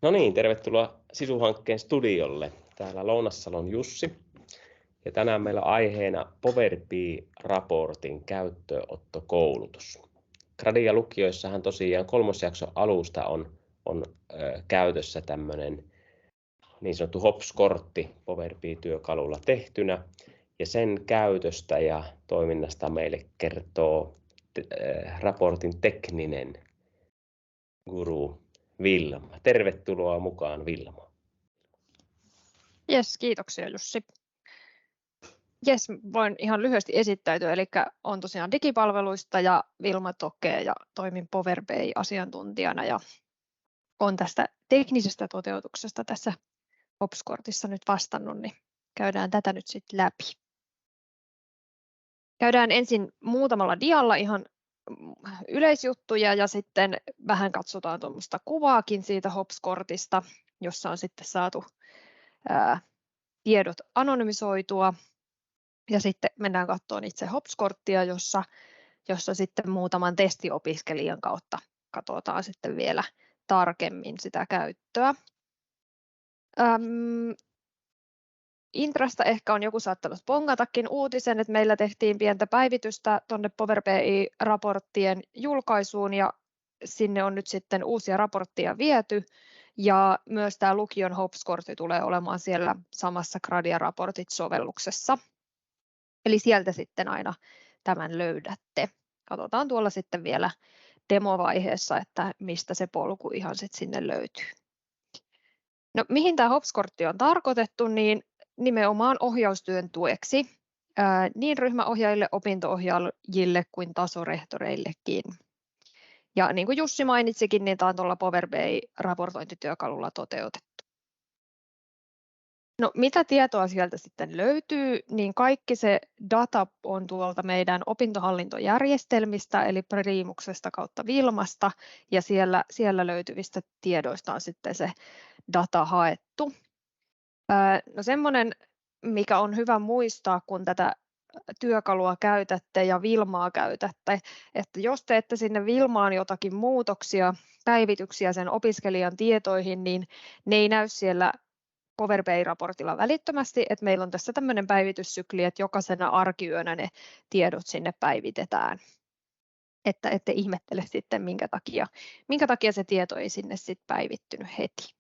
No niin, tervetuloa Sisu-hankkeen studiolle. Täällä Lounassalon Jussi. Ja tänään meillä on aiheena Power BI-raportin käyttöönottokoulutus. Gradia lukioissahan tosiaan kolmosjakson alusta on käytössä tämmöinen niin sanottu HOPS-kortti Power BI-työkalulla tehtynä. Ja sen käytöstä ja toiminnasta meille kertoo raportin tekninen guru Vilma. Tervetuloa mukaan, Vilma. Jes, kiitoksia Jussi. Jes, voin ihan lyhyesti esittäytyä, eli olen tosiaan digipalveluista ja Vilma Tokee ja toimin Power BI-asiantuntijana ja olen tästä teknisestä toteutuksesta tässä HOPS-kortissa nyt vastannut, niin käydään tätä nyt sitten läpi. Käydään ensin muutamalla dialla ihan yleisjuttuja ja sitten vähän katsotaan tuommoista kuvaakin siitä HOPS-kortista, jossa on sitten saatu tiedot anonymisoitua. Ja sitten mennään katsomaan itse HOPS-korttia, jossa sitten muutaman testiopiskelijan kautta katsotaan sitten vielä tarkemmin sitä käyttöä. Intrasta ehkä on joku saattanut bongatakin uutisen, että meillä tehtiin pientä päivitystä tuonne Power BI-raporttien julkaisuun ja sinne on nyt sitten uusia raportteja viety ja myös tämä lukion HOPS-kortti tulee olemaan siellä samassa Gradia-raportit-sovelluksessa. Eli sieltä sitten aina tämän löydätte. Katsotaan tuolla sitten vielä demovaiheessa, että mistä se polku ihan sitten sinne löytyy. No, mihin tämä HOPS-kortti on tarkoitettu, niin nimenomaan ohjaustyön tueksi niin ryhmäohjaajille, opinto-ohjaajille kuin tasorehtoreillekin. Ja niin kuin Jussi mainitsikin, niin tämä on tuolla Power BI-raportointityökalulla toteutettu. No, mitä tietoa sieltä sitten löytyy, niin kaikki se data on tuolta meidän opintohallintojärjestelmistä, eli Primuksesta kautta Vilmasta, ja siellä löytyvistä tiedoista on sitten se data haettu. No semmoinen, mikä on hyvä muistaa, kun tätä työkalua käytätte ja Vilmaa käytätte, että jos teette sinne Vilmaan jotakin muutoksia, päivityksiä sen opiskelijan tietoihin, niin ne ei näy siellä Power BI-raportilla välittömästi, että meillä on tässä tämmöinen päivityssykli, että jokaisena arkiyönä ne tiedot sinne päivitetään. Että ette ihmettele sitten, minkä takia se tieto ei sinne sitten päivittynyt heti.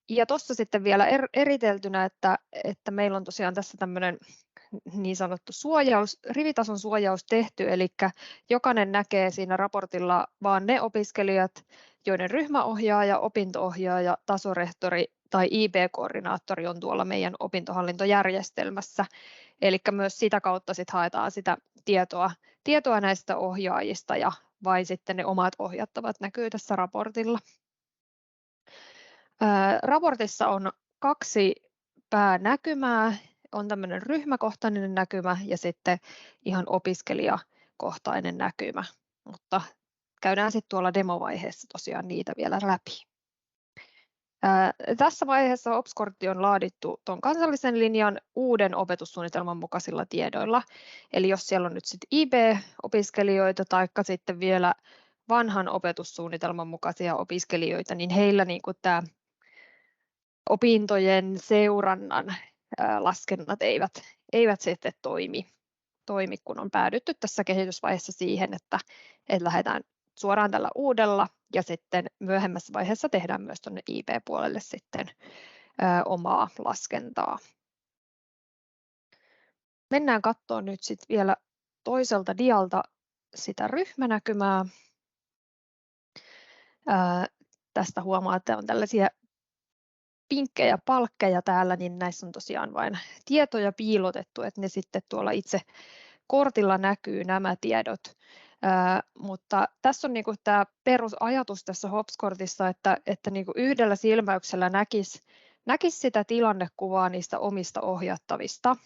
Ja tuossa sitten vielä eriteltynä, että meillä on tosiaan tässä tämmöinen niin sanottu rivitason suojaus tehty, eli jokainen näkee siinä raportilla vain ne opiskelijat, joiden ryhmäohjaaja, opinto-ohjaaja, tasorehtori tai IB-koordinaattori on tuolla meidän opintohallintojärjestelmässä. Eli myös sitä kautta sit haetaan sitä tietoa näistä ohjaajista ja vain sitten ne omat ohjattavat näkyy tässä raportilla. Raportissa on 2 päänäkymää. On tämmöinen ryhmäkohtainen näkymä ja sitten ihan opiskelijakohtainen näkymä, mutta käydään sitten tuolla demovaiheessa tosiaan niitä vielä läpi. Tässä vaiheessa HOPS-kortti on laadittu tuon kansallisen linjan uuden opetussuunnitelman mukaisilla tiedoilla. Eli jos siellä on nyt sitten IB-opiskelijoita tai sitten vielä vanhan opetussuunnitelman mukaisia opiskelijoita, niin heillä niin kuin tämä opintojen seurannan laskennat eivät sitten toimi, kun on päädytty tässä kehitysvaiheessa siihen, että lähdetään suoraan tällä uudella ja sitten myöhemmässä vaiheessa tehdään myös tuonne IB-puolelle sitten omaa laskentaa. Mennään katsomaan nyt sitten vielä toiselta dialta sitä ryhmänäkymää. Tästä huomaa, että on tällaisia pinkkejä palkkeja täällä, niin näissä on tosiaan vain tietoja piilotettu, että ne sitten tuolla itse kortilla näkyy nämä tiedot. Mutta tässä on niinku tämä perusajatus tässä HOPS-kortissa, että niinku yhdellä silmäyksellä näkisi sitä tilannekuvaa niistä omista ohjattavista.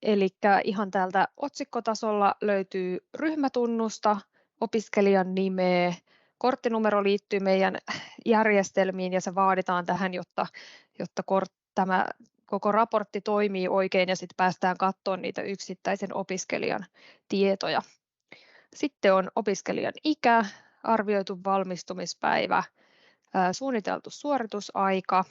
Eli ihan täältä otsikkotasolla löytyy ryhmätunnusta, opiskelijan nimeä, korttinumero liittyy meidän järjestelmiin ja se vaaditaan tähän, jotta tämä koko raportti toimii oikein ja sitten päästään katsomaan niitä yksittäisen opiskelijan tietoja. Sitten on opiskelijan ikä, arvioitu valmistumispäivä, suunniteltu suoritusaika,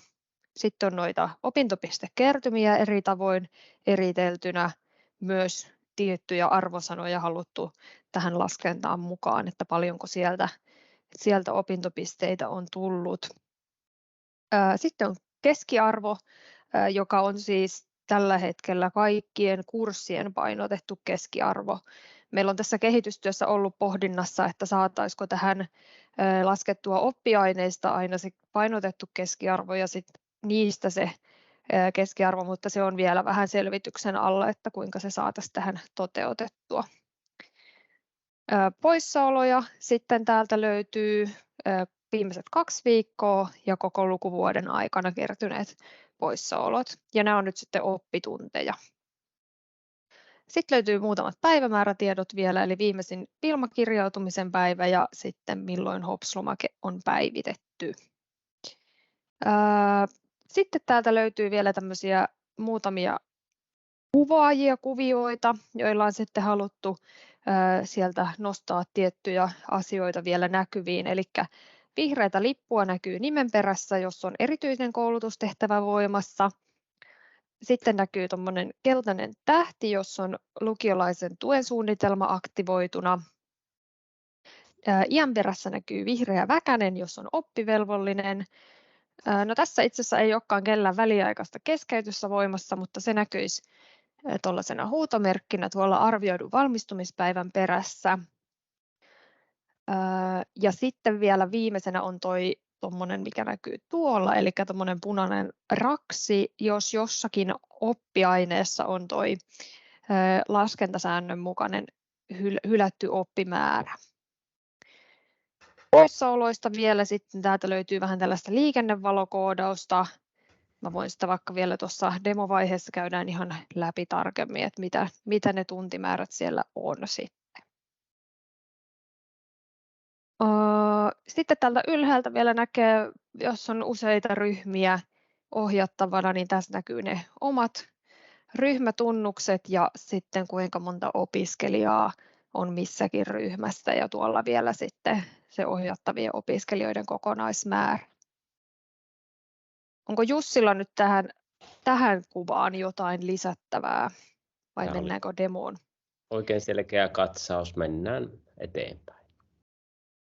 sitten on noita opintopistekertymiä eri tavoin eriteltynä, myös tiettyjä arvosanoja haluttu tähän laskentaan mukaan, että paljonko sieltä opintopisteitä on tullut. Sitten on keskiarvo, joka on siis tällä hetkellä kaikkien kurssien painotettu keskiarvo. Meillä on tässä kehitystyössä ollut pohdinnassa, että saataisiko tähän laskettua oppiaineista aina se painotettu keskiarvo ja sitten niistä se keskiarvo, mutta se on vielä vähän selvityksen alla, että kuinka se saataisiin tähän toteutettua. Poissaoloja sitten täältä löytyy viimeiset 2 viikkoa ja koko lukuvuoden aikana kertyneet poissaolot. Ja nämä on nyt sitten oppitunteja. Sitten löytyy muutamat päivämäärätiedot vielä, eli viimeisin Wilma-kirjautumisen päivä ja sitten milloin HOPS-lomake on päivitetty. Sitten täältä löytyy vielä tämmöisiä muutamia kuvaajia, kuvioita, joilla on sitten haluttu sieltä nostaa tiettyjä asioita vielä näkyviin. Eli vihreätä lippua näkyy nimen perässä, jos on erityinen koulutustehtävä voimassa. Sitten näkyy tuommoinen keltainen tähti, jos on lukiolaisen tuen suunnitelma aktivoituna. Iän perässä näkyy vihreä väkänen, jos on oppivelvollinen. No tässä itse asiassa ei olekaan kellään väliaikaista keskeytystä voimassa, mutta se näkyisi tuollaisena huutomerkkinä tuolla arvioidun valmistumispäivän perässä. Ja sitten vielä viimeisenä on tuommoinen, mikä näkyy tuolla, eli tuommoinen punainen raksi, jos jossakin oppiaineessa on laskentasäännön mukainen hylätty oppimäärä. Poissaoloista vielä sitten täältä löytyy vähän tällaista liikennevalokoodausta. Mä voin sitä vaikka vielä tuossa demovaiheessa käydään ihan läpi tarkemmin, että mitä ne tuntimäärät siellä on sitten. Sitten täältä ylhäältä vielä näkee, jos on useita ryhmiä ohjattavana, niin tässä näkyy ne omat ryhmätunnukset ja sitten kuinka monta opiskelijaa on missäkin ryhmässä ja tuolla vielä sitten se ohjattavien opiskelijoiden kokonaismäärä. Onko Jussilla nyt tähän kuvaan jotain lisättävää vai Tämä mennäänkö demoon? Oikein selkeä katsaus, mennään eteenpäin.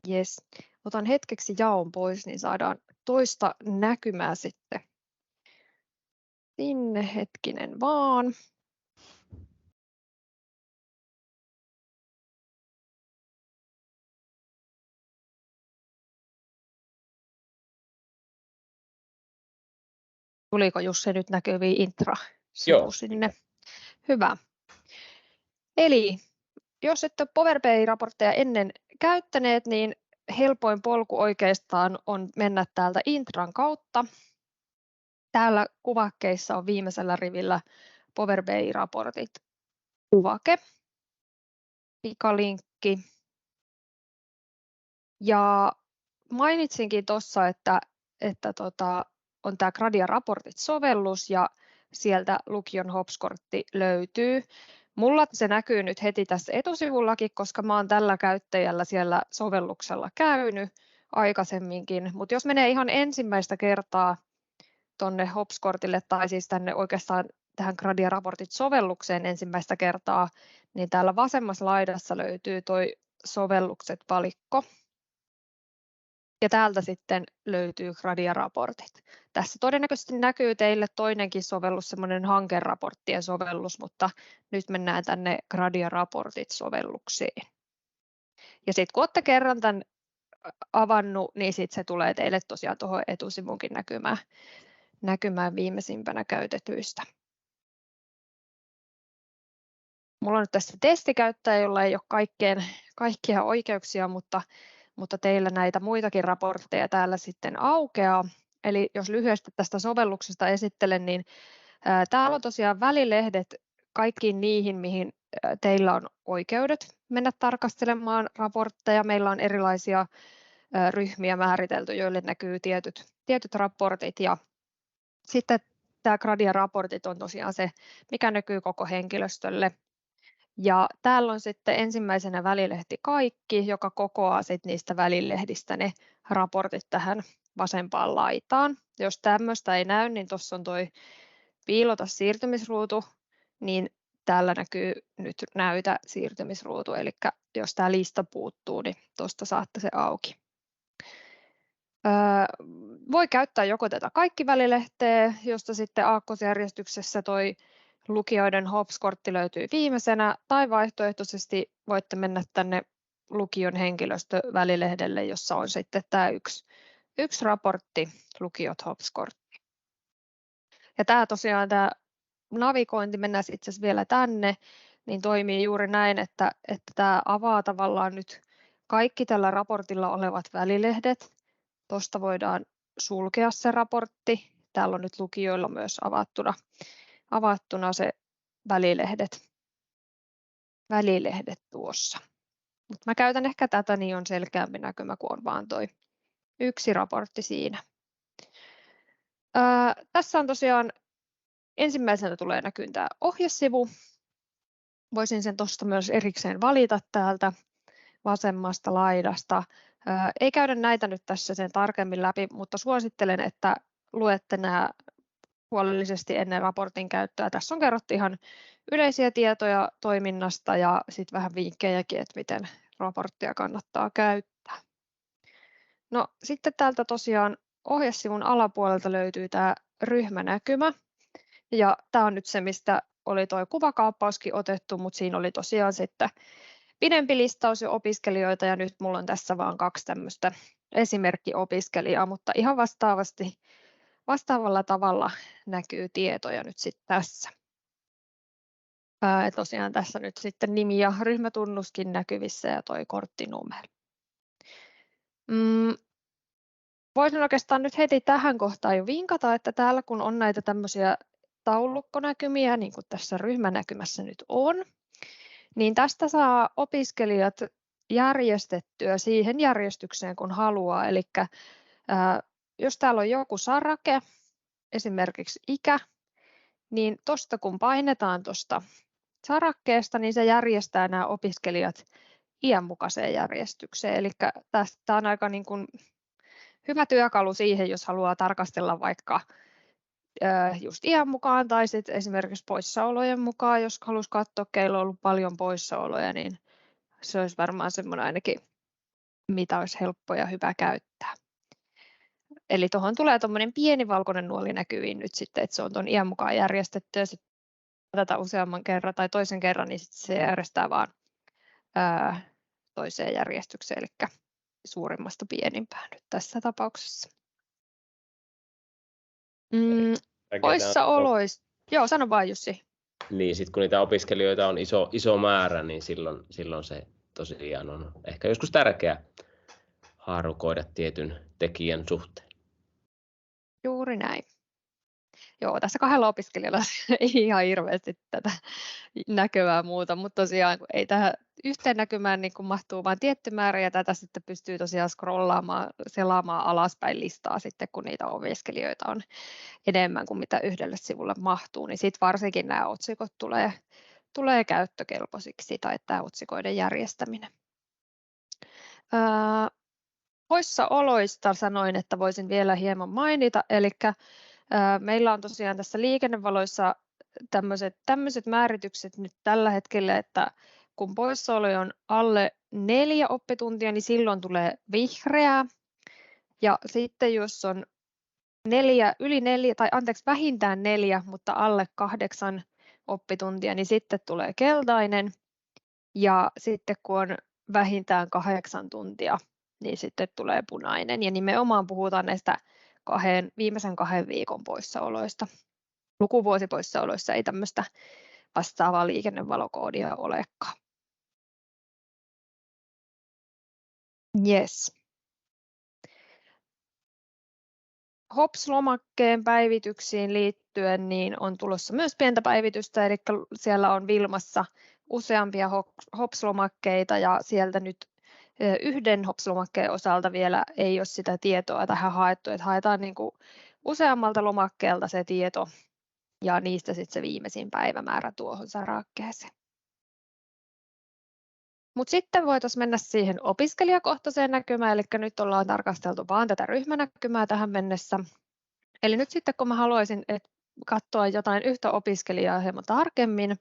Yes. Otan hetkeksi jaon pois, niin saadaan toista näkymää sitten. Sinne hetkinen vaan. Tuliko Jussi nyt näkyviin intra-sivu sinne? Hyvä. Eli jos ette Power BI-raportteja ennen käyttäneet, niin helpoin polku oikeastaan on mennä täältä intran kautta. Täällä kuvakkeissa on viimeisellä rivillä Power BI-raportit kuvake, pikalinkki. Ja mainitsinkin tuossa, että on tämä Gradia Raportit-sovellus ja sieltä lukion HOPS-kortti löytyy. Mulla se näkyy nyt heti tässä etusivullakin, koska mä oon tällä käyttäjällä siellä sovelluksella käynyt aikaisemminkin. Mutta jos menee ihan ensimmäistä kertaa tuonne HOPS-kortille tai siis tänne oikeastaan tähän Gradia Raportit-sovellukseen ensimmäistä kertaa, niin täällä vasemmassa laidassa löytyy toi sovellukset-valikko. Ja täältä sitten löytyy Gradia-raportit. Tässä todennäköisesti näkyy teille toinenkin sovellus, semmoinen hankeraporttien sovellus, mutta nyt mennään tänne Gradia-raportit-sovelluksiin. Ja sitten kun olette kerran tämän avannut, niin sitten se tulee teille tosiaan tuohon etusivunkin näkymään viimeisimpänä käytetyistä. Mulla on nyt tässä testikäyttäjä, jolla ei ole kaikkia oikeuksia, mutta teillä näitä muitakin raportteja täällä sitten aukeaa. Eli jos lyhyesti tästä sovelluksesta esittelen, niin täällä on tosiaan välilehdet kaikkiin niihin, mihin teillä on oikeudet mennä tarkastelemaan raportteja. Meillä on erilaisia ryhmiä määritelty, joille näkyy tietyt raportit. Ja sitten tämä Gradia-raportit on tosiaan se, mikä näkyy koko henkilöstölle. Ja täällä on sitten ensimmäisenä välilehti Kaikki, joka kokoaa sitten niistä välilehdistä ne raportit tähän vasempaan laitaan. Jos tämmöistä ei näy, niin tuossa on toi piilota siirtymisruutu, niin täällä näkyy nyt näytä siirtymisruutu, eli jos tämä lista puuttuu, niin tuosta saatte se auki. Voi käyttää joko tätä Kaikki-välilehteä, josta sitten aakkosjärjestyksessä toi lukijoiden HOPS-kortti löytyy viimeisenä, tai vaihtoehtoisesti voitte mennä tänne lukion henkilöstövälilehdelle, jossa on sitten tämä yksi raportti, lukiot HOPS-kortti. Ja tämä tosiaan tämä navigointi, mennään itse asiassa vielä tänne, niin toimii juuri näin, että tämä avaa tavallaan nyt kaikki tällä raportilla olevat välilehdet. Tuosta voidaan sulkea se raportti. Täällä on nyt lukijoilla myös avattuna se välilehdet tuossa. Mut mä käytän ehkä tätä, niin on selkeämpi näkymä, kun on vaan toi yksi raportti siinä. Tässä on tosiaan ensimmäisenä tulee näkyyn tämä ohjesivu. Voisin sen tuosta myös erikseen valita täältä vasemmasta laidasta. Ei käydä näitä nyt tässä sen tarkemmin läpi, mutta suosittelen, että luette nämä huolellisesti ennen raportin käyttöä. Tässä on kerrottu ihan yleisiä tietoja toiminnasta ja sitten vähän vinkkejäkin, että miten raporttia kannattaa käyttää. No sitten täältä tosiaan ohjesivun alapuolelta löytyy tämä ryhmänäkymä. Ja tämä on nyt se, mistä oli tuo kuvakaappauskin otettu, mutta siinä oli tosiaan sitten pidempi listaus jo opiskelijoita, ja nyt mulla on tässä vain 2 tämmöistä esimerkkiopiskelijaa, mutta ihan vastaavalla tavalla näkyy tietoja nyt sitten tässä. Tosiaan tässä nyt sitten nimi ja ryhmätunnuskin näkyvissä ja toi korttinumero. Voisin oikeastaan nyt heti tähän kohtaan jo vinkata, että täällä kun on näitä tämmöisiä taulukkonäkymiä, niin kuin tässä ryhmänäkymässä nyt on, niin tästä saa opiskelijat järjestettyä siihen järjestykseen, kun haluaa. Eli jos täällä on joku sarake, esimerkiksi ikä, niin tuosta kun painetaan tuosta sarakkeesta, niin se järjestää nämä opiskelijat iänmukaiseen järjestykseen. Eli tämä on aika niin kuin hyvä työkalu siihen, jos haluaa tarkastella vaikka just iän mukaan tai sitten esimerkiksi poissaolojen mukaan, jos haluaisi katsoa, keillä on ollut paljon poissaoloja, niin se olisi varmaan semmoinen ainakin, mitä olisi helppo ja hyvä käyttää. Eli tuohon tulee tuommoinen pieni valkoinen nuoli näkyviin nyt sitten, että se on tuon iän mukaan järjestetty, ja sitten tätä useamman kerran tai toisen kerran, niin sitten se järjestää vaan toiseen järjestykseen, eli suurimmasta pienimpään nyt tässä tapauksessa. Poissaoloista. Joo, sano vaan Jussi. Niin, sitten kun niitä opiskelijoita on iso määrä, niin silloin se tosiaan on ehkä joskus tärkeää haarukoida tietyn tekijän suhteen. Juuri näin. Joo, tässä 2 opiskelijalla ei ihan hirveästi tätä näkyvää muuta, mutta tosiaan ei tähän yhteen näkymään niin kun mahtuu vain tietty määrä, ja tätä sitten pystyy tosiaan scrollaamaan, selaamaan alaspäin listaa sitten, kun niitä opiskelijoita on enemmän kuin mitä yhdelle sivulle mahtuu, niin sitten varsinkin nämä otsikot tulee käyttökelpoisiksi, tai tämä otsikoiden järjestäminen. Poissaoloista sanoin, että voisin vielä hieman mainita, eli meillä on tosiaan tässä liikennevaloissa tämmöiset määritykset nyt tällä hetkellä, että kun poissaolo on alle 4 oppituntia, niin silloin tulee vihreää, ja sitten jos on vähintään 4, mutta alle 8 oppituntia, niin sitten tulee keltainen, ja sitten kun on vähintään 8 tuntia, niin sitten tulee punainen, ja nimenomaan puhutaan näistä viimeisen 2 viikon poissaoloista. Lukuvuosipoissaoloissa ei tämmöistä vastaavaa liikennevalokoodia olekaan. Yes. HOPS-lomakkeen päivityksiin liittyen niin on tulossa myös pientä päivitystä, eli siellä on Wilmassa useampia HOPS-lomakkeita, ja sieltä nyt yhden HOPS-lomakkeen osalta vielä ei ole sitä tietoa tähän haettu, että haetaan niin kuin useammalta lomakkeelta se tieto ja niistä sitten se viimeisin päivämäärä tuohon sarakkeeseen. Mutta sitten voitaisiin mennä siihen opiskelijakohtaiseen näkymään, eli nyt ollaan tarkasteltu vain tätä ryhmänäkymää tähän mennessä. Eli nyt sitten kun mä haluaisin katsoa jotain yhtä opiskelijaa hieman tarkemmin,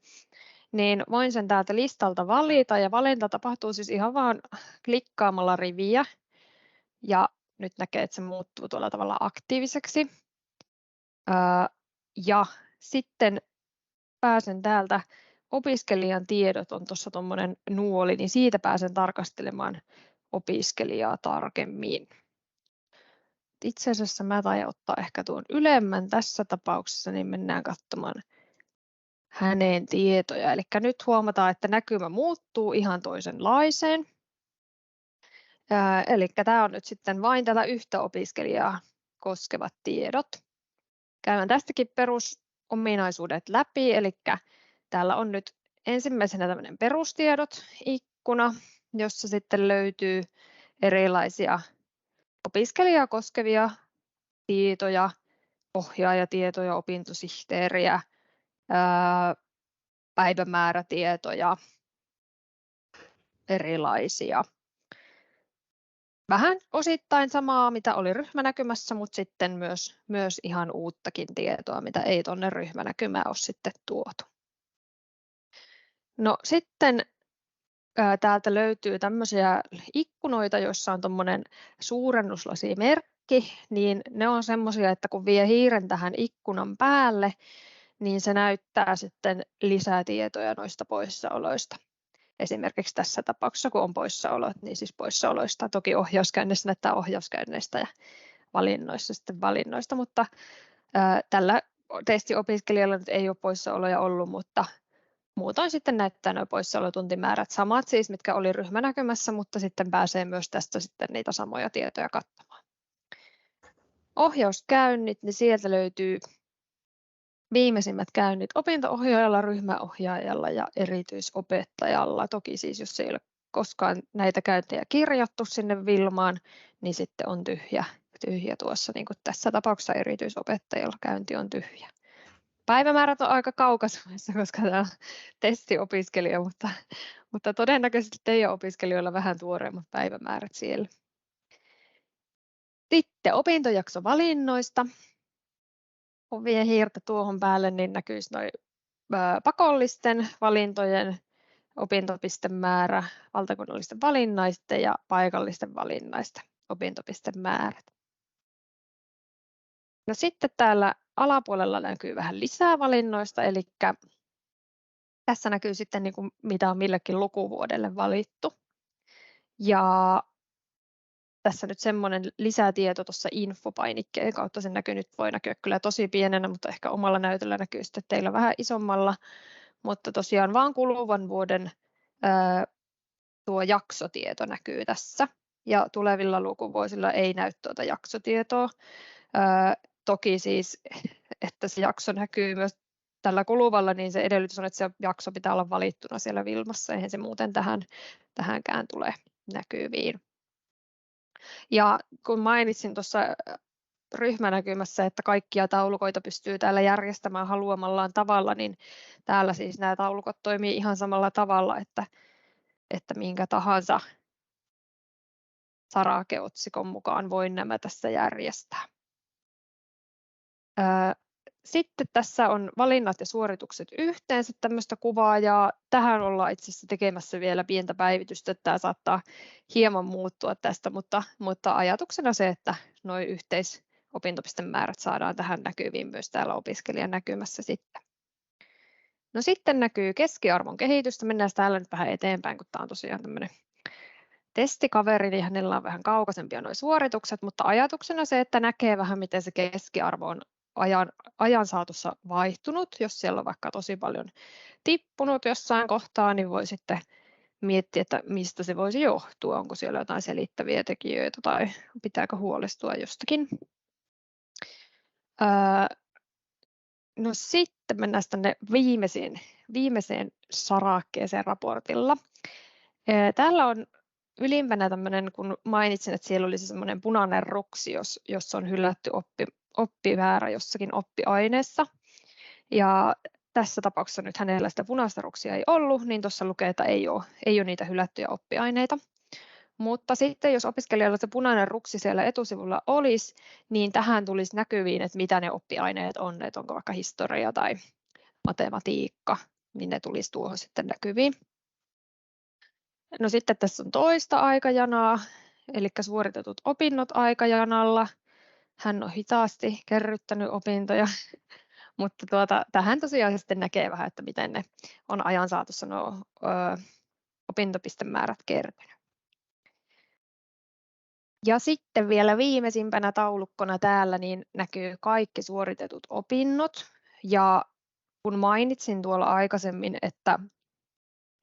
niin voin sen täältä listalta valita, ja valinta tapahtuu siis ihan vaan klikkaamalla riviä, ja nyt näkee, että se muuttuu tuolla tavalla aktiiviseksi. Ja sitten pääsen täältä, opiskelijan tiedot on tuossa tuommoinen nuoli, niin siitä pääsen tarkastelemaan opiskelijaa tarkemmin. Itse asiassa mä taidan ottaa ehkä tuon ylemmän tässä tapauksessa, niin mennään katsomaan hänen tietoja. Eli nyt huomataan, että näkymä muuttuu ihan toisenlaiseen. Eli tämä on nyt sitten vain tätä yhtä opiskelijaa koskevat tiedot. Käydään tästäkin perusominaisuudet läpi, eli täällä on nyt ensimmäisenä tämmöinen perustiedot-ikkuna, jossa sitten löytyy erilaisia opiskelijaa koskevia tietoja, ohjaajatietoja, opintosihteeriä, päivämäärätietoja, erilaisia. Vähän osittain samaa, mitä oli ryhmänäkymässä, mutta sitten myös ihan uuttakin tietoa, mitä ei tuonne ryhmänäkymään ole sitten tuotu. No sitten täältä löytyy tämmöisiä ikkunoita, joissa on tuommoinen suurennuslasimerkki, niin ne on semmoisia, että kun vie hiiren tähän ikkunan päälle, niin se näyttää sitten lisää tietoja noista poissaoloista. Esimerkiksi tässä tapauksessa, kun on poissaolot, niin siis poissaoloista. Toki ohjauskäynnissä näyttää ohjauskäynneistä ja valinnoissa sitten valinnoista, mutta tällä testiopiskelijalla nyt ei ole poissaoloja ollut, mutta muutoin sitten näyttää nuo poissaolotuntimäärät samat, siis mitkä oli ryhmänäkymässä, mutta sitten pääsee myös tästä sitten niitä samoja tietoja katsomaan. Ohjauskäynnit, niin sieltä löytyy viimeisimmät käynnit opinto-ohjaajalla, ryhmäohjaajalla ja erityisopettajalla. Toki siis, jos ei ole koskaan näitä käyntejä kirjattu sinne Wilmaan, niin sitten on tyhjä tuossa, niin kuin tässä tapauksessa erityisopettajalla käynti on tyhjä. Päivämäärät on aika kaukaisuudessa, koska tämä on testiopiskelija, mutta todennäköisesti teidän opiskelijoilla vähän tuoreemmat päivämäärät siellä. Sitten opintojaksovalinnoista. Kun vie hiirtä tuohon päälle, niin näkyisi noin pakollisten valintojen opintopistemäärä, valtakunnallisten valinnaisten ja paikallisten valinnaisten opintopistemäärät. No sitten täällä alapuolella näkyy vähän lisää valinnoista, eli tässä näkyy sitten niin kuin mitä on millekin lukuvuodelle valittu. Ja tässä nyt semmoinen lisätieto tuossa infopainikkeen kautta, se näkyy nyt, voi näkyä kyllä tosi pienenä, mutta ehkä omalla näytöllä näkyy sitten teillä vähän isommalla, mutta tosiaan vaan kuluvan vuoden tuo jaksotieto näkyy tässä, ja tulevilla lukuvuosilla ei näy tuota jaksotietoa. Toki siis, että se jakso näkyy myös tällä kuluvalla, niin se edellytys on, että se jakso pitää olla valittuna siellä Wilmassa, eihän se muuten tähänkään tule näkyviin. Ja kun mainitsin tuossa ryhmänäkymässä, että kaikkia taulukoita pystyy täällä järjestämään haluamallaan tavalla, niin täällä siis nämä taulukot toimii ihan samalla tavalla, että minkä tahansa sarakeotsikon mukaan voin nämä tässä järjestää. Sitten tässä on valinnat ja suoritukset yhteensä tämmöistä kuvaa, ja tähän ollaan itse asiassa tekemässä vielä pientä päivitystä, että tämä saattaa hieman muuttua tästä, mutta ajatuksena se, että nuo yhteisopintopistemäärät saadaan tähän näkyviin myös täällä opiskelijan näkymässä sitten. No sitten näkyy keskiarvon kehitystä, mennään täällä nyt vähän eteenpäin, kun tämä on tosiaan tämmöinen testikaveri, niin hänellä on vähän kaukaisempia nuo suoritukset, mutta ajatuksena se, että näkee vähän miten se keskiarvo on ajan saatossa vaihtunut. Jos siellä on vaikka tosi paljon tippunut jossain kohtaa, niin voi sitten miettiä, että mistä se voisi johtua. Onko siellä jotain selittäviä tekijöitä tai pitääkö huolestua jostakin. No sitten mennään tänne viimeiseen sarakkeeseen raportilla. Täällä on ylimpänä tämmöinen, kun mainitsin, että siellä olisi semmoinen punainen ruksi, jos on hylätty oppimäärä jossakin oppiaineessa. Ja tässä tapauksessa nyt hänellä sitä punaista ruksia ei ollut, niin tuossa lukee, että ei ole niitä hylättyjä oppiaineita. Mutta sitten jos opiskelijalla se punainen ruksi siellä etusivulla olisi, niin tähän tulisi näkyviin, että mitä ne oppiaineet on, että onko vaikka historia tai matematiikka, niin ne tulisi tuohon sitten näkyviin. No sitten tässä on toista aikajanaa, eli suoritetut opinnot aikajanalla. Hän on hitaasti kerryttänyt opintoja, mutta tähän tosiaan sitten näkee vähän, että miten ne on ajan saatossa nuo opintopistemäärät kertynyt. Ja sitten vielä viimeisimpänä taulukkona täällä niin näkyy kaikki suoritetut opinnot. Ja kun mainitsin tuolla aikaisemmin, että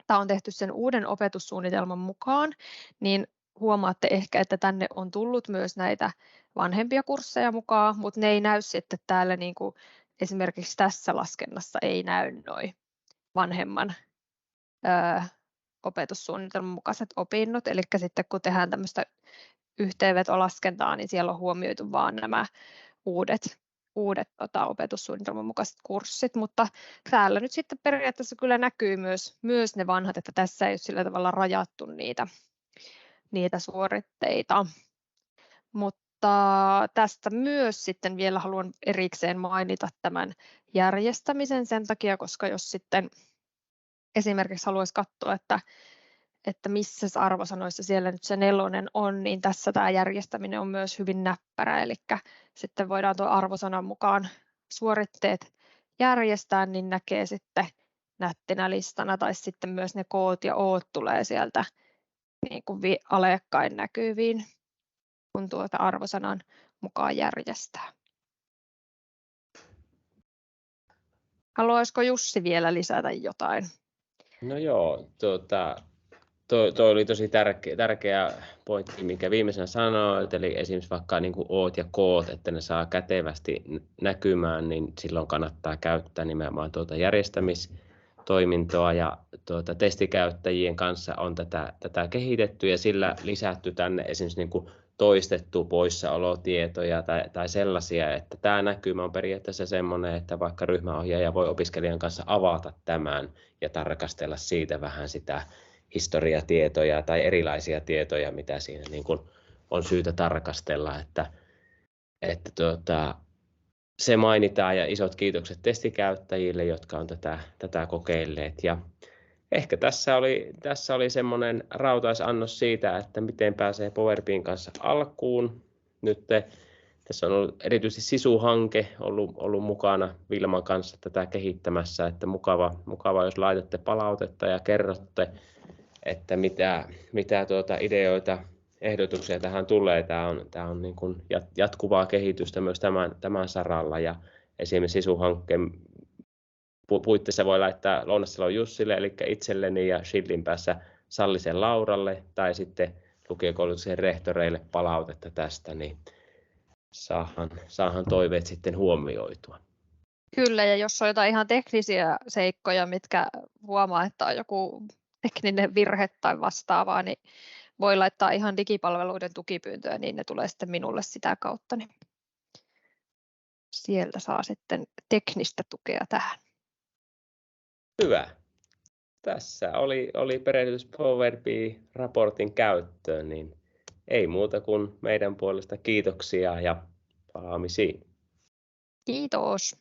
tämä on tehty sen uuden opetussuunnitelman mukaan, niin huomaatte ehkä, että tänne on tullut myös näitä vanhempia kursseja mukaan, mutta ne ei näy sitten täällä niin kuin esimerkiksi tässä laskennassa ei näy noin vanhemman opetussuunnitelman mukaiset opinnot. Eli sitten kun tehdään tämmöistä yhteenvetolaskentaa, niin siellä on huomioitu vain nämä uudet opetussuunnitelman mukaiset kurssit, mutta täällä nyt sitten periaatteessa kyllä näkyy myös ne vanhat, että tässä ei ole sillä tavalla rajattu niitä suoritteita. Mutta tästä myös sitten vielä haluan erikseen mainita tämän järjestämisen sen takia, koska jos sitten esimerkiksi haluaisi katsoa, että missä arvosanoissa siellä nyt se 4 on, niin tässä tämä järjestäminen on myös hyvin näppärä, eli sitten voidaan tuon arvosanan mukaan suoritteet järjestää, niin näkee sitten nättinä listana, tai sitten myös ne koot ja oot tulee sieltä niin kuin alekkain näkyviin, kun tuota arvosanan mukaan järjestää. Haluaisiko Jussi vielä lisätä jotain? No joo, toi oli tosi tärkeä pointti, mikä viimeisenä sanoit, eli esimerkiksi vaikka niin kuin oot ja koot, että ne saa kätevästi näkymään, niin silloin kannattaa käyttää nimenomaan järjestämistoimintoa, ja testikäyttäjien kanssa on tätä kehitetty ja sillä lisätty tänne esimerkiksi niin kuin toistettu poissaolotietoja tai sellaisia, että tämä näkymä on periaatteessa semmoinen, että vaikka ryhmäohjaaja voi opiskelijan kanssa avata tämän ja tarkastella siitä vähän sitä historiatietoja tai erilaisia tietoja, mitä siinä niin kuin on syytä tarkastella, että se mainitaan, ja isot kiitokset testikäyttäjille, jotka on tätä kokeilleet. Ja ehkä tässä oli semmoinen rautaisannos siitä, että miten pääsee PowerPin kanssa alkuun. Nyt tässä on ollut erityisesti SISU-hanke ollut mukana Vilman kanssa tätä kehittämässä, että mukava jos laitatte palautetta ja kerrotte, että mitä ideoita, ehdotuksia tähän tulee. Tämä on niin kuin jatkuvaa kehitystä myös tämän saralla, ja esimerkiksi SISU-hankkeen puitteissa voi laittaa Lounassalon Jussille, eli itselleni, ja Shillin päässä Sallisen Lauralle, tai sitten lukiokoulutuksen rehtoreille palautetta tästä, niin saahan toiveet sitten huomioitua. Kyllä, ja jos on jotain ihan teknisiä seikkoja, mitkä huomaa, että on joku tekninen virhe tai vastaavaa, niin voi laittaa ihan digipalveluiden tukipyyntöä, niin ne tulee sitten minulle sitä kautta. Niin sieltä saa sitten teknistä tukea tähän. Hyvä. Tässä oli perehdytys PowerPI-raportin käyttöön, niin ei muuta kuin meidän puolesta kiitoksia ja palaamisiin. Kiitos.